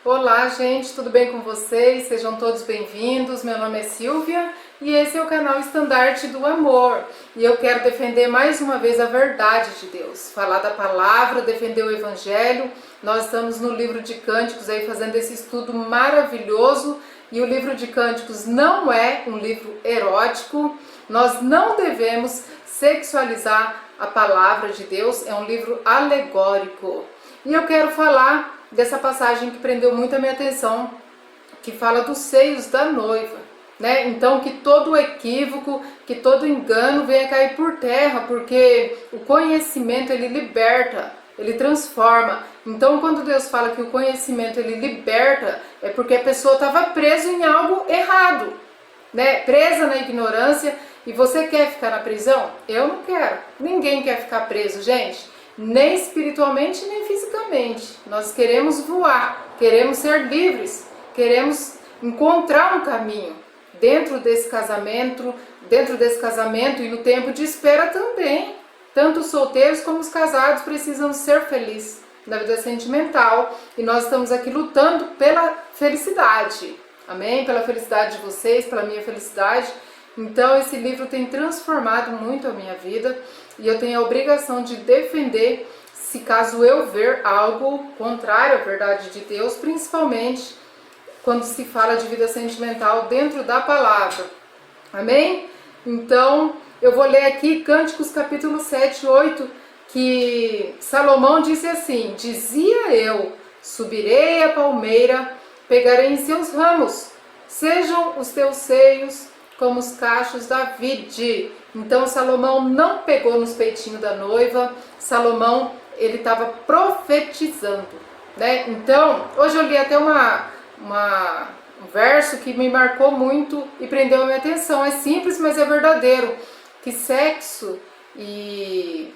Olá, gente, tudo bem com vocês? Sejam todos bem-vindos. Meu nome é Silvia e esse é o canal Estandarte do Amor. E eu quero defender mais uma vez a verdade de Deus, falar da palavra, defender o Evangelho. Nós estamos no livro de Cânticos aí fazendo esse estudo maravilhoso e o livro de Cânticos não é um livro erótico. Nós não devemos sexualizar a palavra de Deus, é um livro alegórico. E eu quero falar dessa passagem que prendeu muito a minha atenção, que fala dos seios da noiva, né? Então que todo equívoco, que todo engano venha cair por terra, porque o conhecimento ele liberta, ele transforma. Então quando Deus fala que o conhecimento ele liberta, é porque a pessoa estava presa em algo errado, né? Presa na ignorância. E você quer ficar na prisão? Eu não quero. Ninguém quer ficar preso, gente. Nem espiritualmente, nem fisicamente. Nós queremos voar, queremos ser livres, queremos encontrar um caminho dentro desse casamento e no tempo de espera também. Tanto os solteiros como os casados precisam ser felizes na vida sentimental e nós estamos aqui lutando pela felicidade. Amém? Pela felicidade de vocês, pela minha felicidade. Então esse livro tem transformado muito a minha vida e eu tenho a obrigação de defender se caso eu ver algo contrário à verdade de Deus, principalmente quando se fala de vida sentimental dentro da palavra. Amém? Então eu vou ler aqui Cânticos capítulo 7 e 8, que Salomão disse assim: dizia eu, subirei a palmeira, pegarei em seus ramos, sejam os teus seios como os cachos da vide. Então Salomão não pegou nos peitinhos da noiva. Salomão, ele estava profetizando, né? Então, hoje eu li até um verso que me marcou muito e prendeu a minha atenção. É simples, mas é verdadeiro. Que sexo e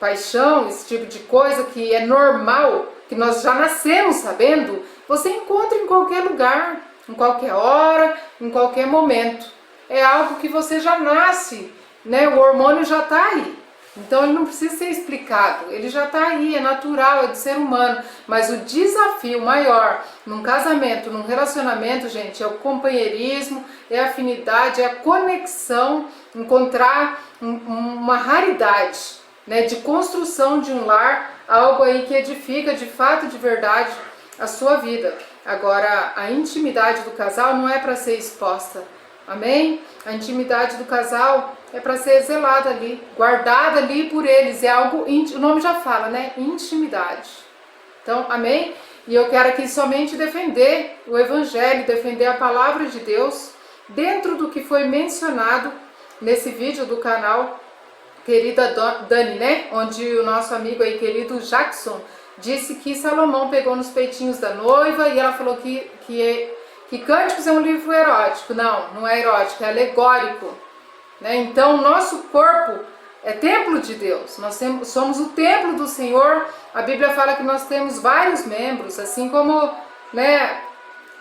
paixão, esse tipo de coisa que é normal, que nós já nascemos sabendo, você encontra em qualquer lugar, em qualquer hora, em qualquer momento. É algo que você já nasce, né? O hormônio já está aí. Então ele não precisa ser explicado, ele já está aí, é natural, é do ser humano. Mas o desafio maior num casamento, num relacionamento, gente, é o companheirismo, é a afinidade, é a conexão, encontrar uma raridade, né? De construção de um lar, algo aí que edifica de fato, de verdade, a sua vida. Agora, a intimidade do casal não é para ser exposta. Amém? A intimidade do casal é para ser zelada ali, guardada ali por eles. É algo íntimo, o nome já fala, né? Intimidade. Então, amém? E eu quero aqui somente defender o Evangelho, defender a palavra de Deus dentro do que foi mencionado nesse vídeo do canal Querida Dani, né? Onde o nosso amigo aí, querido Jackson, disse que Salomão pegou nos peitinhos da noiva e ela falou que Cânticos é um livro erótico. Não, não é erótico, é alegórico, né? Então, nosso corpo é templo de Deus, nós somos o templo do Senhor. A Bíblia fala que nós temos vários membros, assim como, né,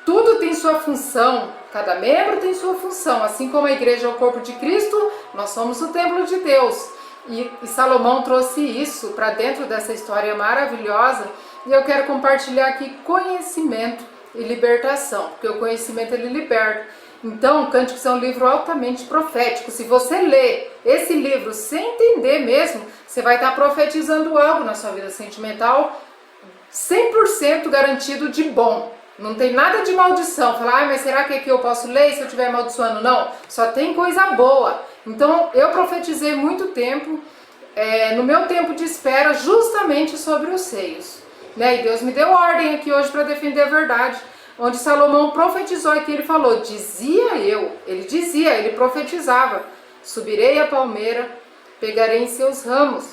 tudo tem sua função, cada membro tem sua função, assim como a igreja é o corpo de Cristo, nós somos o templo de Deus. E Salomão trouxe isso para dentro dessa história maravilhosa e eu quero compartilhar aqui conhecimento e libertação, porque o conhecimento ele liberta. Então, Cânticos é um livro altamente profético. Se você ler esse livro sem entender mesmo, você vai estar profetizando algo na sua vida sentimental 100% garantido de bom. Não tem nada de maldição. Falar, mas será que aqui eu posso ler se eu estiver amaldiçoando? Não, só tem coisa boa. Então, eu profetizei muito tempo, no meu tempo de espera, justamente sobre os seios. Né? E Deus me deu ordem aqui hoje para defender a verdade, onde Salomão profetizou aqui, ele falou, ele profetizava, subirei a palmeira, pegarei em seus ramos,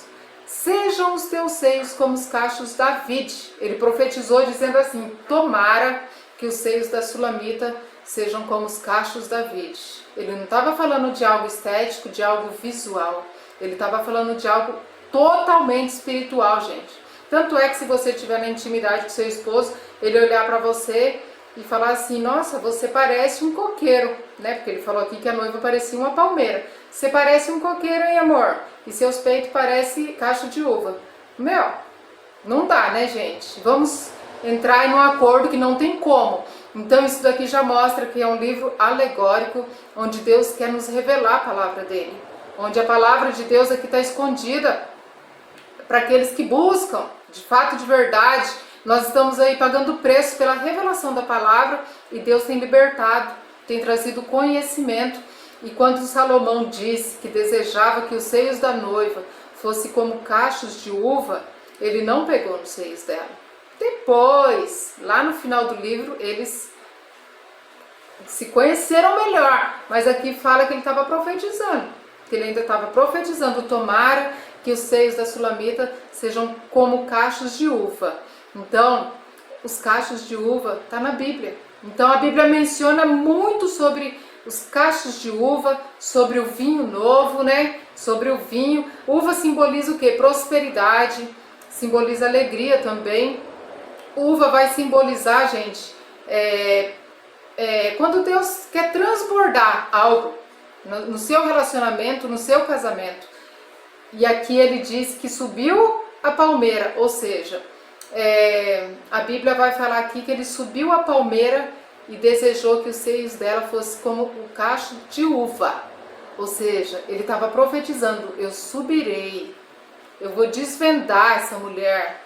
sejam os teus seios como os cachos da vide. Ele profetizou dizendo assim, tomara que os seios da Sulamita sejam como os cachos da vide. Ele não estava falando de algo estético, de algo visual, ele estava falando de algo totalmente espiritual, gente. Tanto é que se você estiver na intimidade com seu esposo, ele olhar para você e falar assim, nossa, você parece um coqueiro, né? Porque ele falou aqui que a noiva parecia uma palmeira. Você parece um coqueiro, hein, amor? E seus peitos parecem cacho de uva. Meu, não dá, né, gente? Vamos entrar em um acordo que não tem como. Então isso daqui já mostra que é um livro alegórico, onde Deus quer nos revelar a palavra dele, onde a palavra de Deus aqui está escondida para aqueles que buscam, de fato, de verdade. Nós estamos aí pagando preço pela revelação da palavra e Deus tem libertado, tem trazido conhecimento. E quando Salomão disse que desejava que os seios da noiva fossem como cachos de uva, ele não pegou nos seios dela. Depois, lá no final do livro, eles se conheceram melhor, mas aqui fala que ele estava profetizando, que ele ainda estava profetizando: tomara que os seios da Sulamita sejam como cachos de uva. Então, os cachos de uva está na Bíblia. Então a Bíblia menciona muito sobre os cachos de uva, sobre o vinho novo, né? Sobre o vinho. Uva simboliza o quê? Prosperidade, simboliza alegria também. Uva vai simbolizar, gente, quando Deus quer transbordar algo no seu relacionamento, no seu casamento. E aqui ele diz que subiu a palmeira, ou seja, a Bíblia vai falar aqui que ele subiu a palmeira e desejou que os seios dela fossem como o cacho de uva. Ou seja, ele estava profetizando: eu subirei, eu vou desvendar essa mulher.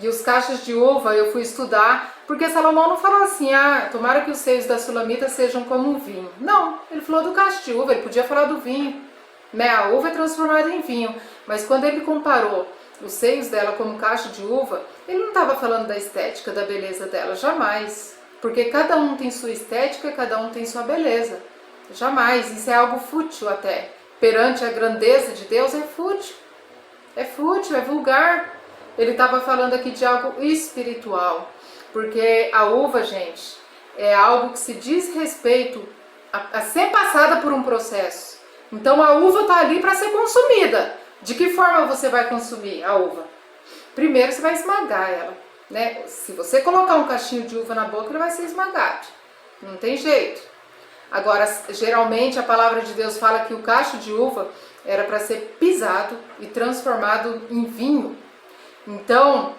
E os cachos de uva eu fui estudar, porque Salomão não falou assim: tomara que os seios da Sulamita sejam como um vinho. Não, ele falou do cacho de uva, ele podia falar do vinho, né? A uva é transformada em vinho, mas quando ele comparou os seios dela como cacho de uva, ele não estava falando da estética, da beleza dela, jamais. Porque cada um tem sua estética, cada um tem sua beleza. Jamais, isso é algo fútil até. Perante a grandeza de Deus é fútil, é vulgar. Ele estava falando aqui de algo espiritual, porque a uva, gente, é algo que se diz respeito a ser passada por um processo. Então a uva está ali para ser consumida. De que forma você vai consumir a uva? Primeiro você vai esmagar ela, né? Se você colocar um cachinho de uva na boca, ele vai ser esmagado. Não tem jeito. Agora, geralmente a palavra de Deus fala que o cacho de uva era para ser pisado e transformado em vinho. Então,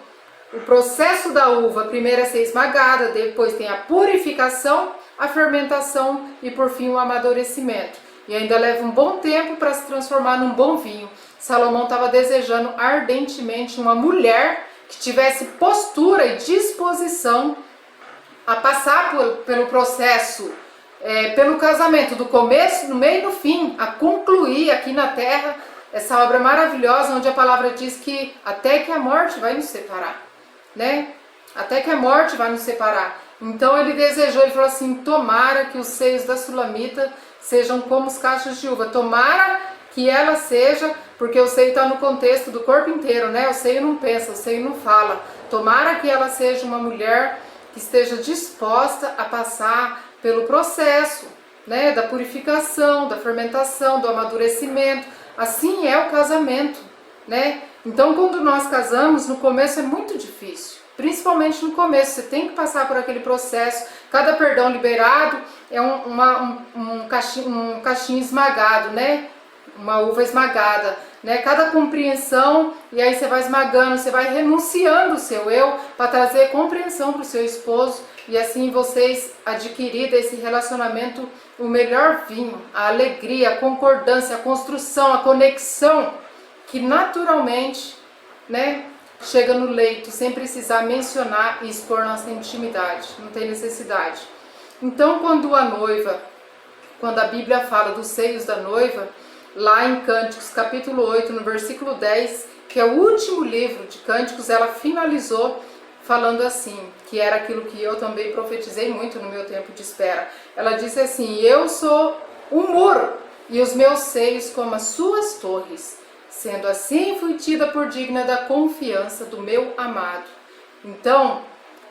o processo da uva primeiro é ser esmagada, depois tem a purificação, a fermentação e por fim o amadurecimento. E ainda leva um bom tempo para se transformar num bom vinho. Salomão estava desejando ardentemente uma mulher que tivesse postura e disposição a passar pelo processo, pelo casamento, do começo, no meio e no fim, a concluir aqui na terra essa obra maravilhosa, onde a palavra diz que até que a morte vai nos separar, né? Até que a morte vai nos separar. Então ele desejou, ele falou assim: tomara que os seios da Sulamita sejam como os cachos de uva. Tomara que ela seja, porque o seio está no contexto do corpo inteiro, né? O seio não pensa, o seio não fala. Tomara que ela seja uma mulher que esteja disposta a passar pelo processo, né? Da purificação, da fermentação, do amadurecimento. Assim é o casamento, né? Então, quando nós casamos, no começo é muito difícil, principalmente no começo, você tem que passar por aquele processo. Cada perdão liberado é um cachinho esmagado, né? Uma uva esmagada, né? Cada compreensão, e aí você vai esmagando, você vai renunciando o seu eu para trazer compreensão para o seu esposo, e assim vocês adquirirem desse relacionamento o melhor vinho, a alegria, a concordância, a construção, a conexão, que naturalmente, né, chega no leito, sem precisar mencionar e expor nossa intimidade, não tem necessidade. Então, quando a Bíblia fala dos seios da noiva, lá em Cânticos, capítulo 8, no versículo 10, que é o último livro de Cânticos, ela finalizou falando assim, que era aquilo que eu também profetizei muito no meu tempo de espera. Ela disse assim: eu sou um muro, e os meus seios como as suas torres. Sendo assim, fui tida por digna da confiança do meu amado. Então,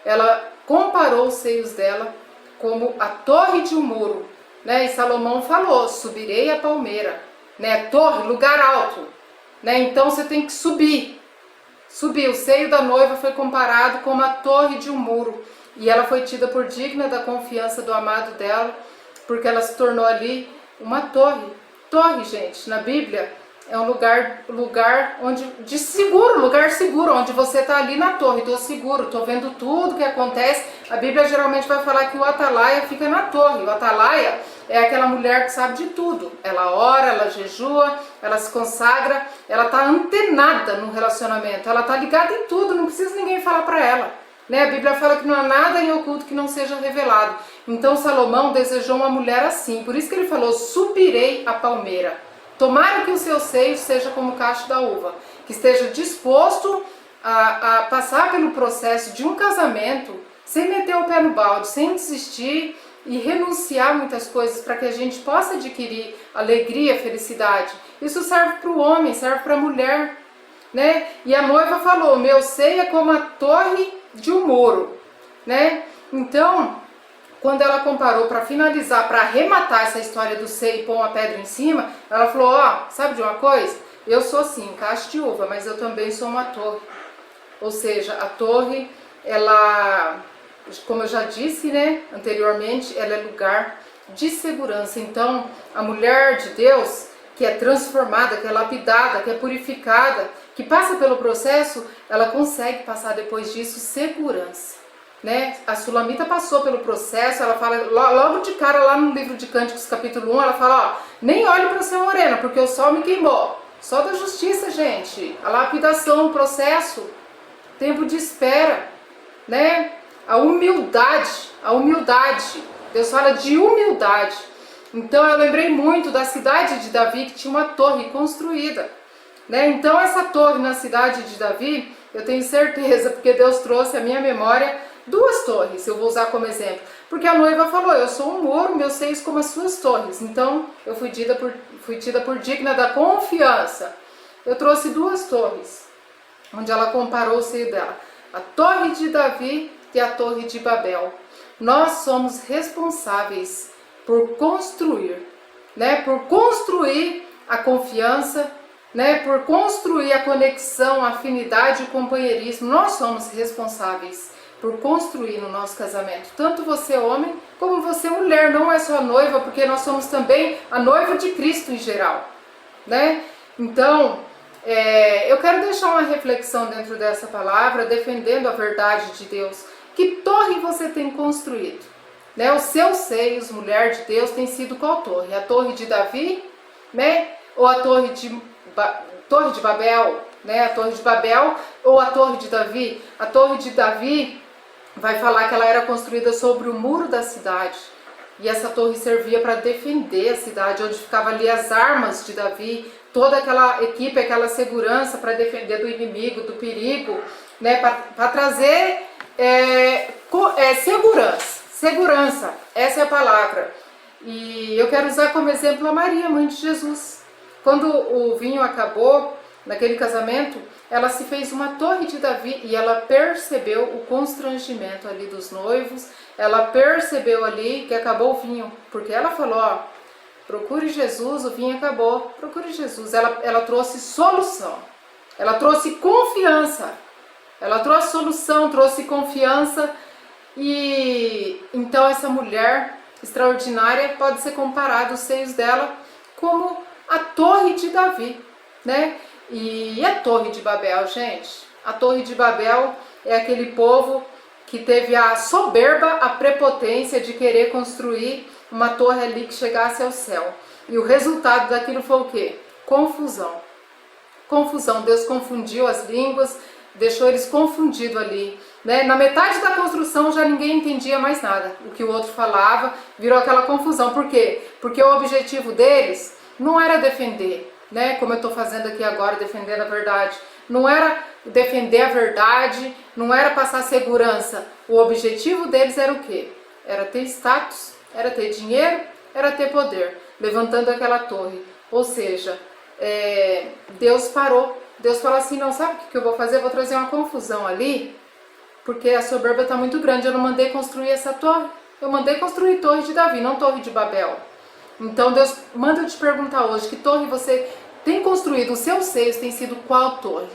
ela comparou os seios dela como a torre de um muro, né? E Salomão falou: subirei a palmeira, né? Torre, lugar alto, né? Então você tem que subir. O seio da noiva foi comparado como a torre de um muro, e ela foi tida por digna da confiança do amado dela, porque ela se tornou ali uma torre. Torre, gente, na Bíblia é um lugar onde, de seguro, lugar seguro, onde você está ali na torre, estou seguro, estou vendo tudo que acontece. A Bíblia geralmente vai falar que o atalaia fica na torre. O atalaia é aquela mulher que sabe de tudo. Ela ora, ela jejua, ela se consagra, ela está antenada no relacionamento, ela está ligada em tudo, não precisa ninguém falar para ela. Né? A Bíblia fala que não há nada em oculto que não seja revelado. Então Salomão desejou uma mulher assim, por isso que ele falou, subirei a palmeira. Tomara que o seu seio seja como o cacho da uva, que esteja disposto a passar pelo processo de um casamento sem meter o pé no balde, sem desistir e renunciar muitas coisas para que a gente possa adquirir alegria, felicidade. Isso serve para o homem, serve para a mulher, né? E a noiva falou, meu seio é como a torre de um muro, né? Então, quando ela comparou para finalizar, para arrematar essa história do seio e pôr uma pedra em cima, ela falou, ó, sabe de uma coisa? Eu sou sim, cacho de uva, mas eu também sou uma torre. Ou seja, a torre, ela, como eu já disse, né, anteriormente, ela é lugar de segurança. Então, a mulher de Deus, que é transformada, que é lapidada, que é purificada, que passa pelo processo, ela consegue passar depois disso segurança. Né? A Sulamita passou pelo processo, ela fala logo de cara lá no livro de Cânticos capítulo 1, ela fala, ó, nem olhe para ser morena, porque o sol me queimou. Só da justiça, gente, a lapidação, o processo, tempo de espera, né? A humildade, Deus fala de humildade. Então eu lembrei muito da cidade de Davi, que tinha uma torre construída, né? Então essa torre na cidade de Davi, eu tenho certeza, porque Deus trouxe à minha memória duas torres, eu vou usar como exemplo, porque a noiva falou, eu sou um muro, meus seios como as suas torres, então eu fui tida por digna da confiança. Eu trouxe duas torres, onde ela comparou o seio dela, a torre de Davi e a torre de Babel. Nós somos responsáveis por construir, né, por construir a confiança, né, por construir a conexão, a afinidade e o companheirismo. Nós somos responsáveis por construir no nosso casamento, tanto você homem como você mulher, não é só a noiva, porque nós somos também a noiva de Cristo em geral, né? Então, eu quero deixar uma reflexão dentro dessa palavra, defendendo a verdade de Deus. Que torre você tem construído? Né? Os seus seios, mulher de Deus, tem sido qual torre? A torre de Davi, né? Ou a torre de Babel, né? A torre de Babel ou a torre de Davi? A torre de Davi vai falar que ela era construída sobre o muro da cidade. E essa torre servia para defender a cidade, onde ficavam ali as armas de Davi, toda aquela equipe, aquela segurança para defender do inimigo, do perigo, né? Para trazer segurança, essa é a palavra. E eu quero usar como exemplo a Maria, mãe de Jesus. Quando o vinho acabou, naquele casamento, ela se fez uma torre de Davi e ela percebeu o constrangimento ali dos noivos, ela percebeu ali que acabou o vinho, porque ela falou, ó, procure Jesus, o vinho acabou, procure Jesus. Ela trouxe solução, ela trouxe confiança, ela trouxe solução, trouxe confiança. E então essa mulher extraordinária pode ser comparada, os seios dela, como a torre de Davi, né? E a torre de Babel, gente? A torre de Babel é aquele povo que teve a soberba, a prepotência de querer construir uma torre ali que chegasse ao céu. E o resultado daquilo foi o quê? Confusão. Confusão. Deus confundiu as línguas, deixou eles confundidos ali, né? Na metade da construção já ninguém entendia mais nada. O que o outro falava, virou aquela confusão. Por quê? Porque o objetivo deles não era defender, né? Como eu estou fazendo aqui agora, defendendo a verdade. Não era defender a verdade, não era passar segurança. O objetivo deles era o quê? Era ter status, era ter dinheiro, era ter poder, levantando aquela torre. Ou seja, Deus parou. Deus falou assim, não, sabe o que eu vou fazer? Eu vou trazer uma confusão ali, porque a soberba está muito grande. Eu não mandei construir essa torre. Eu mandei construir torre de Davi, não torre de Babel. Então Deus manda eu te perguntar hoje, que torre você tem construído? Os seus seios têm sido qual torre?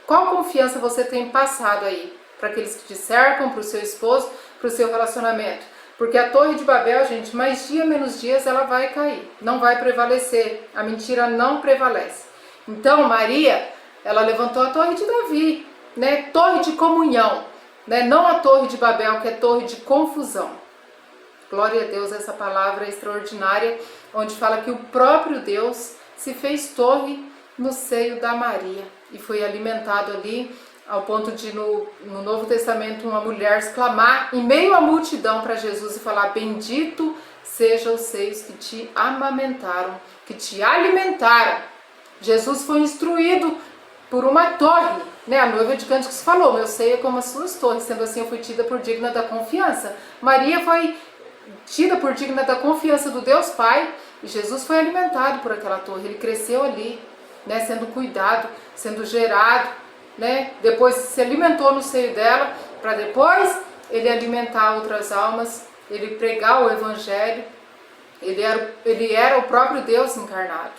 Qual confiança você tem passado aí para aqueles que te cercam, para o seu esposo, para o seu relacionamento? Porque a Torre de Babel, gente, mais dia menos dias ela vai cair, não vai prevalecer, a mentira não prevalece. Então Maria, ela levantou a Torre de Davi, né? Torre de comunhão, né? Não a Torre de Babel, que é torre de confusão. Glória a Deus, essa palavra extraordinária, onde fala que o próprio Deus se fez torre no seio da Maria e foi alimentado ali, ao ponto de no Novo Testamento uma mulher exclamar em meio à multidão para Jesus e falar: bendito sejam os seios que te amamentaram, que te alimentaram. Jesus foi instruído por uma torre, né? A noiva de Cânticos falou: meu seio é como as suas torres, sendo assim eu fui tida por digna da confiança. Maria foi tida por digna da confiança do Deus Pai, e Jesus foi alimentado por aquela torre, ele cresceu ali, né, sendo cuidado, sendo gerado, né, depois se alimentou no seio dela, para depois ele alimentar outras almas, ele pregar o Evangelho, ele era o próprio Deus encarnado,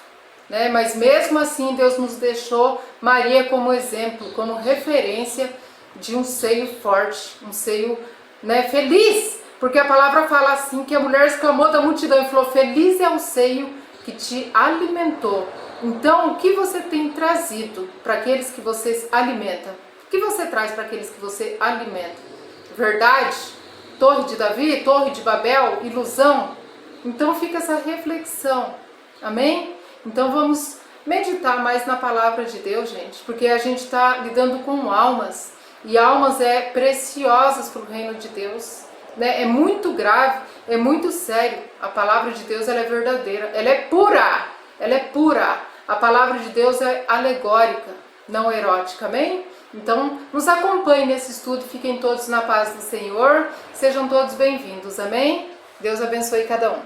né, mas mesmo assim Deus nos deixou Maria como exemplo, como referência de um seio forte, um seio, né, feliz, porque a palavra fala assim, que a mulher exclamou da multidão e falou: feliz é o seio que te alimentou. Então, o que você tem trazido para aqueles que você alimenta? O que você traz para aqueles que você alimenta? Verdade? Torre de Davi? Torre de Babel? Ilusão? Então fica essa reflexão, amém? Então vamos meditar mais na palavra de Deus, gente, porque a gente está lidando com almas, e almas preciosas para o reino de Deus, né? É muito grave, é muito sério. A palavra de Deus, ela é verdadeira, ela é pura, ela é pura. A palavra de Deus é alegórica, não erótica, amém? Então nos acompanhe nesse estudo, fiquem todos na paz do Senhor, sejam todos bem-vindos, amém? Deus abençoe cada um.